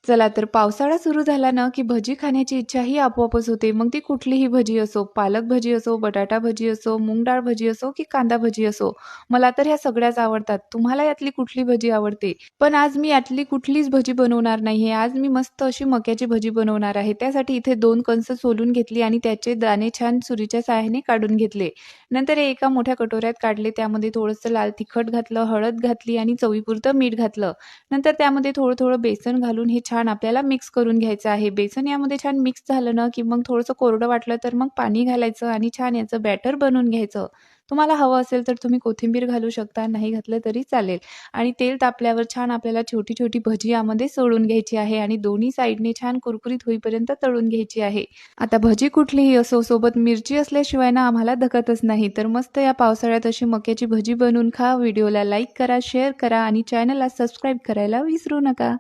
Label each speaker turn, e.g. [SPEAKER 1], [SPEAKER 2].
[SPEAKER 1] चला तर पावसाळा सुरू झाला ना, की भजी खाण्याची इच्छा ही आपोआपच होते. मग ती कुठलीही भजी असो, पालक भजी असो, बटाटा भजी असो, मूग डाळ भजी असो, की कांदा भजी असो. मला तर ह्या सगळ्याच आवडतात. तुम्हाला यातली कुठली भजी आवडते? पण आज मी यातली कुठलीच भजी बनवणार नाहीये. आज मी मस्त अशी मक्याची भजी बनवणार आहे. त्यासाठी इथे 2 कंस सोलून घेतली आणि त्याचे दाणे छान सुरीच्या सहाय्याने काढून घेतले. नंतर हे एका मोठ्या कटोऱ्यात काढले. त्यामध्ये थोडंसं लाल तिखट घातलं, हळद घातली आणि चवीपुरतं मीठ घातलं. नंतर त्यामध्ये थोडं-थोडं बेसन घालून हे छान आपल्याला मिक्स करून घ्यायचं आहे. बेसन यामध्ये छान मिक्स झालं ना, की मग थोडंसं कोरडं वाटलं तर मग पाणी घालायचं आणि छान याचं बॅटर बनवून घ्यायचं. तुम्हाला हवं असेल तर तुम्ही कोथिंबीर घालू शकता, नाही घातलं तरी चालेल. आणि तेल तापल्यावर छान आपल्याला छोटी-छोटी भजी यामध्ये सोडून घ्यायची आहे आणि दोन्ही साइडने छान कुरकुरीत होईपर्यंत तळून घ्यायची आहे. आता भजी कुठलीही असो, सोबत मिरची असल्याशिवाय ना आम्हाला धकतच नाही. तर मस्त या पावसाळ्यात अशी मक्याची भजी बनवून खा. व्हिडिओला लाईक करा, शेअर करा आणि चॅनलला सबस्क्राईब करायला विसरू नका.